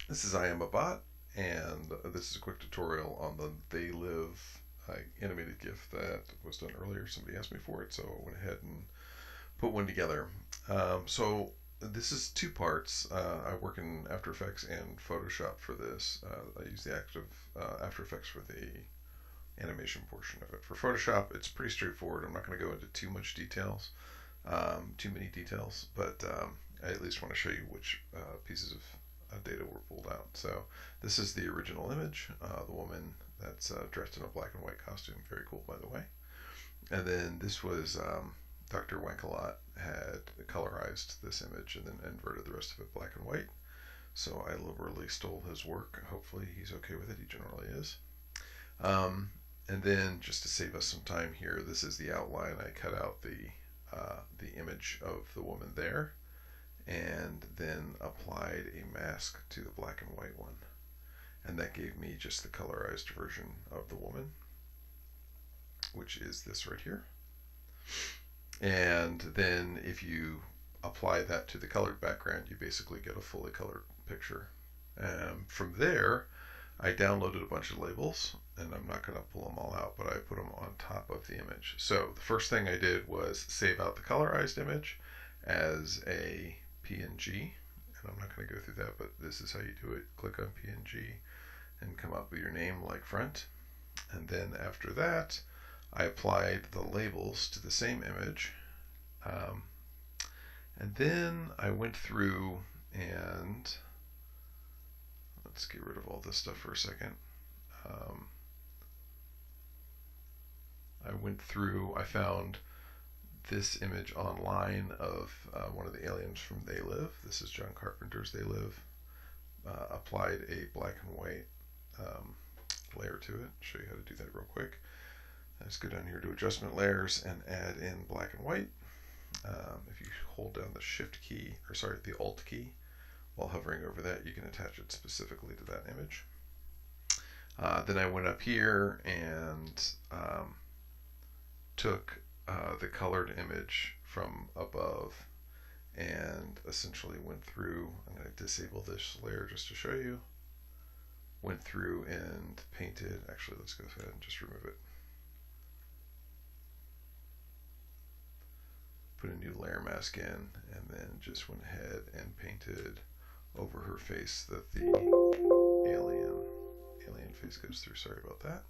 This is I Am a Bot, and this is a quick tutorial on the They Live animated GIF that was done earlier. Somebody asked me for it, so I went ahead and put one together. So this is two parts. I work in After Effects and Photoshop for this. I use the After Effects for the animation portion of it. For Photoshop, it's pretty straightforward. I'm not going to go into too much details, too many details, but I at least want to show you which pieces of data were pulled out. So this is the original image, the woman that's dressed in a black and white costume. Very cool, by the way. And then this was Dr. Wankalot had colorized this image and then inverted the rest of it black and white. So I liberally stole his work. Hopefully he's okay with it. He generally is. And then just to save us some time here, this is the outline. I cut out the image of the woman there, and then applied a mask to the black and white one, and that gave me just the colorized version of the woman, which is this right here. And then if you apply that to the colored background, you basically get a fully colored picture. From there, I downloaded a bunch of labels, and I'm not going to pull them all out, but I put them on top of the image. So the first thing I did was save out the colorized image as a PNG, and I'm not going to go through that, but this is how you do it. Click on PNG and come up with your name like front, and then after that I applied the labels to the same image, and then I went through and let's get rid of all this stuff for a second. I went through, I found this image online of one of the aliens from They Live. This is John Carpenter's They Live. Applied a black and white layer to it. Show you how to do that real quick. Let's go down here to adjustment layers and add in black and white. If you hold down the shift key, or sorry, the alt key, while hovering over that, you can attach it specifically to that image. Then I went up here and took the colored image from above and essentially went through. I'm going to disable this layer just to show you. Went through and painted. Actually, let's go ahead and just remove it. Put a new layer mask in, and then just went ahead and painted over her face that the alien face goes through. Sorry about that.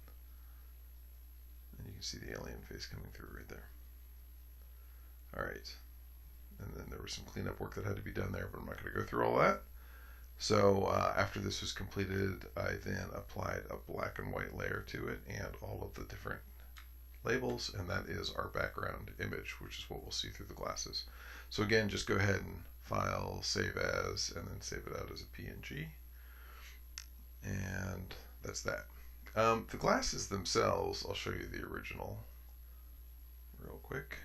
And you can see the alien face coming through right there. Alright. And then there was some cleanup work that had to be done there, but I'm not going to go through all that. So after this was completed, I then applied a black and white layer to it and all of the different labels, and that is our background image, which is what we'll see through the glasses. So again, just go ahead and file, save as, and then save it out as a PNG. And that's that. The glasses themselves, I'll show you the original real quick.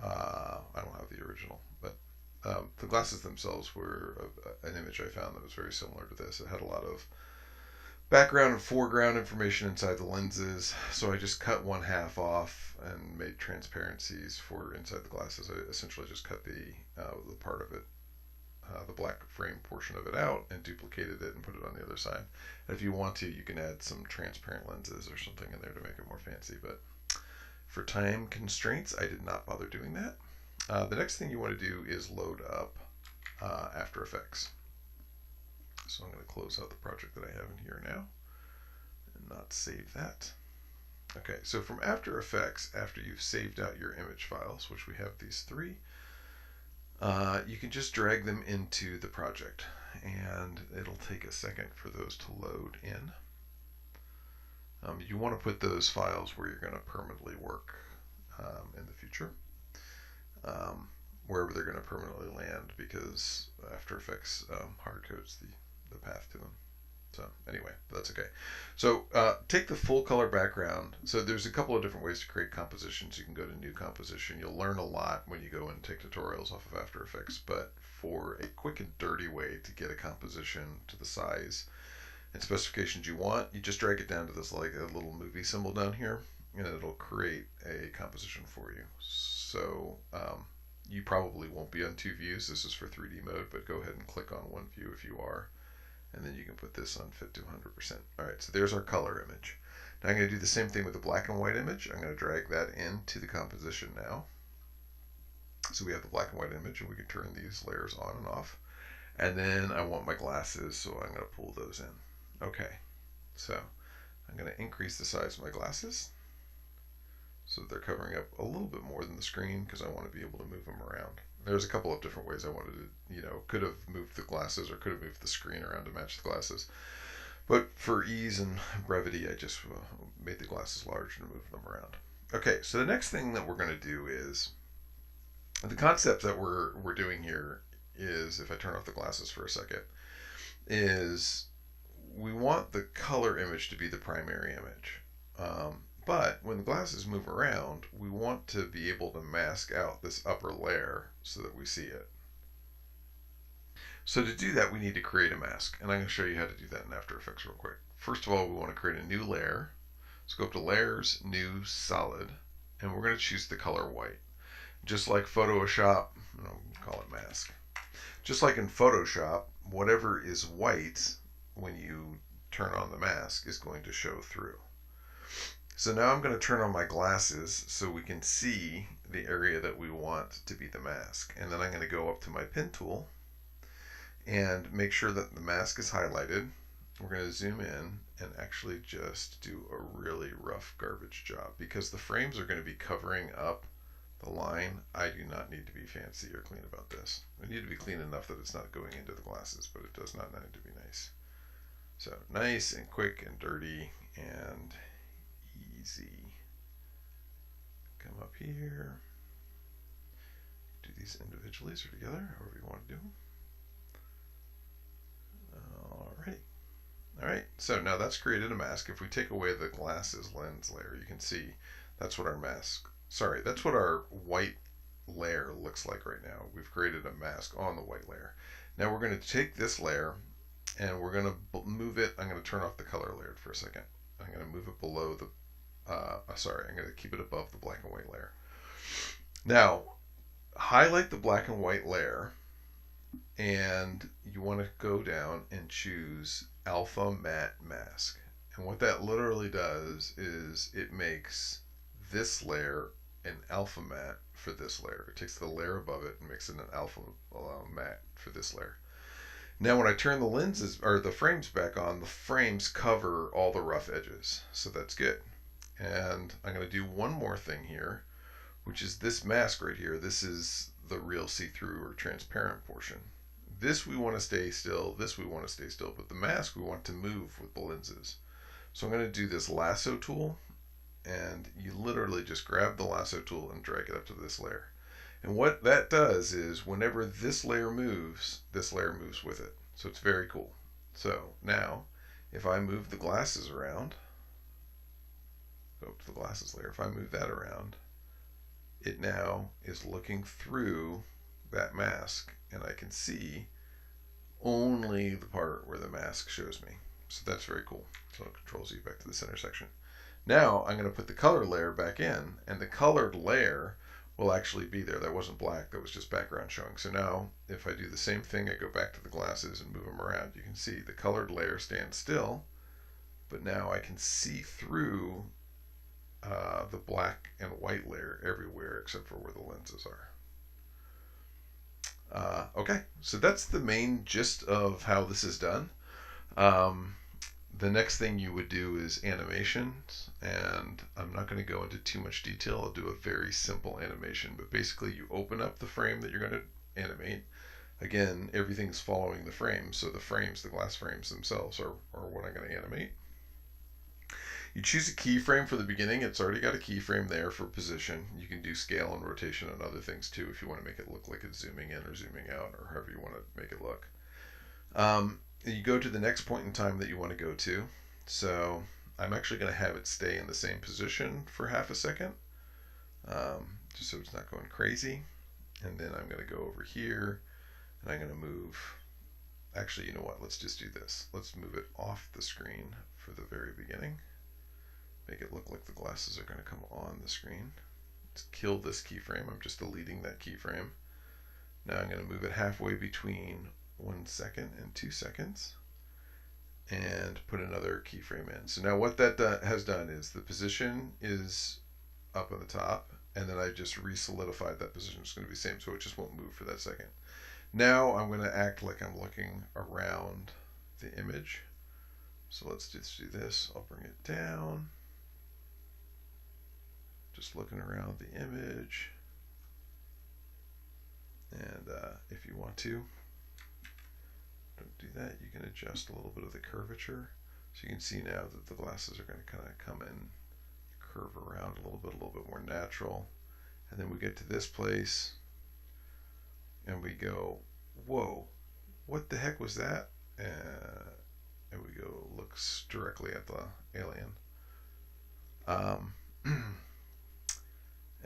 I don't have the original, but the glasses themselves were an image I found that was very similar to this. It had a lot of background and foreground information inside the lenses, so I just cut one half off and made transparencies for inside the glasses. I essentially just cut the part of it, the black frame portion of it out, and duplicated it and put it on the other side. And if you want to, you can add some transparent lenses or something in there to make it more fancy, but for time constraints, I did not bother doing that. The next thing you want to do is load up After Effects. So I'm going to close out the project that I have in here now and not save that. Okay, so from After Effects, after you've saved out your image files, which we have these three, you can just drag them into the project, and it'll take a second for those to load in. You want to put those files where you're going to permanently work in the future, wherever they're going to permanently land, because After Effects hard codes the path to them. So anyway, that's okay. So take the full color background. So there's a couple of different ways to create compositions. You can go to new composition. You'll learn a lot when you go and take tutorials off of After Effects, but for a quick and dirty way to get a composition to the size and specifications you want, you just drag it down to this like a little movie symbol down here, and it'll create a composition for you. So You probably won't be on two views. This is for 3D mode, but go ahead and click on one view if you are. And then you can put this on fit to 100%. All right, so there's our color image. Now I'm going to do the same thing with the black and white image. I'm going to drag that into the composition now. So we have the black and white image, and we can turn these layers on and off. And then I want my glasses, so I'm going to pull those in. Okay, so I'm going to increase the size of my glasses so that they're covering up a little bit more than the screen because I want to be able to move them around. There's a couple of different ways I wanted to, could have moved the glasses or could have moved the screen around to match the glasses. But for ease and brevity, I just made the glasses large and moved them around. Okay, so the next thing that we're going to do is, the concept that we're doing here is, if I turn off the glasses for a second, is we want the color image to be the primary image. But when the glasses move around, we want to be able to mask out this upper layer so that we see it. So to do that, we need to create a mask. And I'm going to show you how to do that in After Effects real quick. First of all, we want to create a new layer. So go up to Layers, New, Solid, and we're going to choose the color white. Just like Photoshop, call it mask. Just like in Photoshop, whatever is white when you turn on the mask is going to show through. So now I'm going to turn on my glasses so we can see the area that we want to be the mask. And then I'm going to go up to my pen tool and make sure that the mask is highlighted. We're going to zoom in and actually just do a really rough garbage job because the frames are going to be covering up the line. I do not need to be fancy or clean about this. I need to be clean enough that it's not going into the glasses, but it does not need to be nice. So nice and quick and dirty and easy. Come up here. Do these individually or together, however you want to do them. Alright, so now that's created a mask. If we take away the glasses lens layer, you can see that's what our that's what our white layer looks like right now. We've created a mask on the white layer. Now we're going to take this layer and we're going to move it. I'm going to turn off the color layer for a second. I'm going to move it below the, I'm going to keep it above the black and white layer. Now, highlight the black and white layer and you want to go down and choose Alpha Matte Mask. And what that literally does is it makes this layer an alpha matte for this layer. It takes the layer above it and makes it an alpha matte for this layer. Now when I turn the lenses or the frames back on, the frames cover all the rough edges. So that's good. And I'm going to do one more thing here, which is this mask right here. This is the real see-through or transparent portion. This we want to stay still, this we want to stay still, but the mask we want to move with the lenses. So I'm going to do this lasso tool, and you literally just grab the lasso tool and drag it up to this layer. And what that does is whenever this layer moves with it. So it's very cool. So now, if I move the glasses around, go up to the glasses layer, if I move that around, it now is looking through that mask, and I can see only the part where the mask shows me. So that's very cool. So Control Z back to the center section. Now I'm going to put the color layer back in, and the colored layer will actually be there. That wasn't black, that was just background showing. So now if I do the same thing, I go back to the glasses and move them around, you can see the colored layer stands still, but now I can see through the black and white layer everywhere except for where the lenses are. Okay, so that's the main gist of how this is done. The next thing you would do is animations, and I'm not going to go into too much detail. I'll do a very simple animation, but basically you open up the frame that you're going to animate. Again, everything's following the frame, so the frames, the glass frames themselves are what I'm going to animate. You choose a keyframe for the beginning. It's already got a keyframe there for position. You can do scale and rotation and other things too if you want to make it look like it's zooming in or zooming out or however you want to make it look. You go to the next point in time that you want to go to. So I'm actually going to have it stay in the same position for half a second, just so it's not going crazy. And then I'm going to go over here and I'm going to move. Actually, you know what? Let's just do this. Let's move it off the screen for the very beginning. Make it look like the glasses are going to come on the screen. Let's kill this keyframe. I'm just deleting that keyframe. Now I'm going to move it halfway between 1 second and 2 seconds and put another keyframe in. So now what that has done is the position is up on the top, and then I just re-solidified that position. It's going to be the same, so it just won't move for that second. Now I'm going to act like I'm looking around the image. So let's just do this. I'll bring it down. Just looking around the image. And if you want to, don't do that. You can adjust a little bit of the curvature. So you can see now that the glasses are going to kind of come in, curve around a little bit more natural. And then we get to this place and we go, whoa, what the heck was that? And we go look directly at the alien.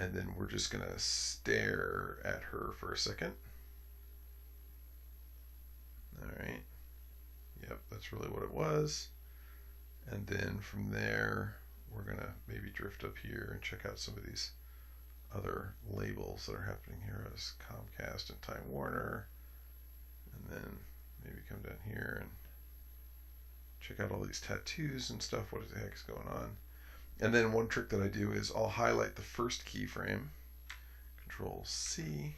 And then we're just going to stare at her for a second. All right. Yep, that's really what it was. And then from there, we're going to maybe drift up here and check out some of these other labels that are happening here as Comcast and Time Warner. And then maybe come down here and check out all these tattoos and stuff. What the heck is going on? And then one trick that I do is I'll highlight the first keyframe, Control C,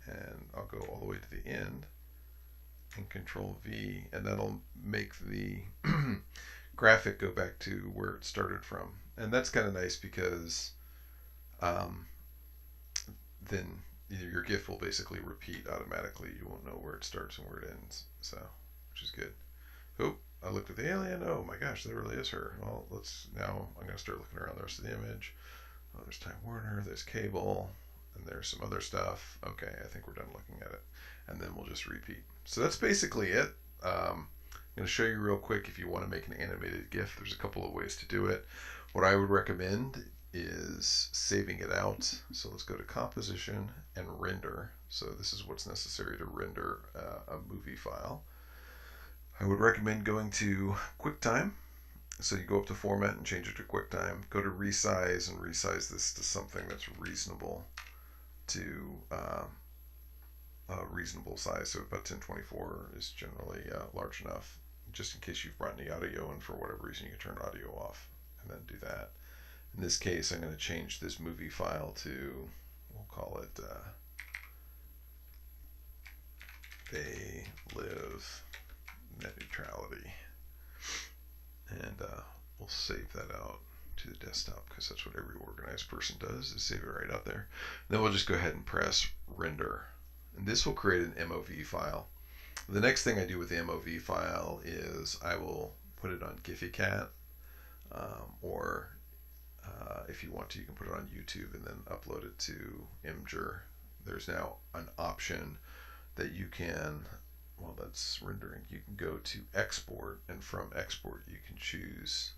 and I'll go all the way to the end and Control V, and that'll make the graphic go back to where it started from. And that's kind of nice because then your GIF will basically repeat automatically. You won't know where it starts and where it ends, so which is good. Oh, I looked at the alien. Oh my gosh, that really is her. Well, now I'm going to start looking around the rest of the image. Oh, there's Time Warner, there's cable, and there's some other stuff. Okay, I think we're done looking at it. And then we'll just repeat. So that's basically it. I'm going to show you real quick if you want to make an animated GIF. There's a couple of ways to do it. What I would recommend is saving it out. So let's go to Composition and Render. So this is what's necessary to render a movie file. I would recommend going to QuickTime. So you go up to Format and change it to QuickTime. Go to Resize and resize this to something that's reasonable to a reasonable size. So about 1024 is generally large enough. Just in case you've brought any audio in for whatever reason, you can turn audio off and then do that. In this case, I'm going to change this movie file to, we'll call it They Live Net Neutrality, and we'll save that out to the desktop because that's what every organized person does, is save it right out there. Then we'll just go ahead and press Render, and this will create an MOV file. The next thing I do with the MOV file is I will put it on GiphyCat, or if you want to, you can put it on YouTube and then upload it to Imgur. There's now an option that you can, well, that's rendering. You can go to export, and from export you can choose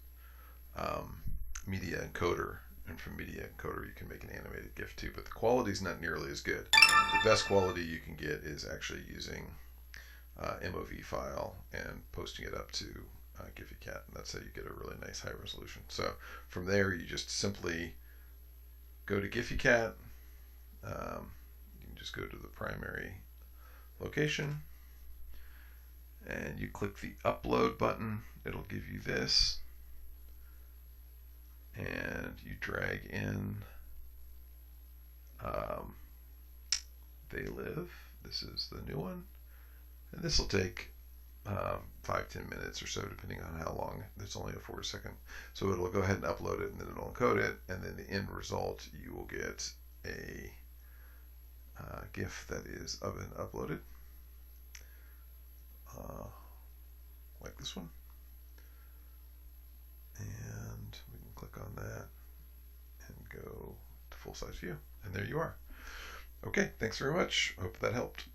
media encoder, and from media encoder you can make an animated GIF too, but the quality is not nearly as good. The best quality you can get is actually using MOV file and posting it up to GiphyCat, and that's how you get a really nice high resolution. So from there you just simply go to GiphyCat. You can just go to the primary location and you click the upload button. It'll give you this, and you drag in They Live. This is the new one, and this will take 5-10 minutes or so, depending on how long. It's only a 4-second, so it'll go ahead and upload it, and then it'll encode it, and then the end result, you will get a GIF that is been uploaded, like this one, and we can click on that and go to full size view, and there you are. Okay, thanks very much. Hope that helped.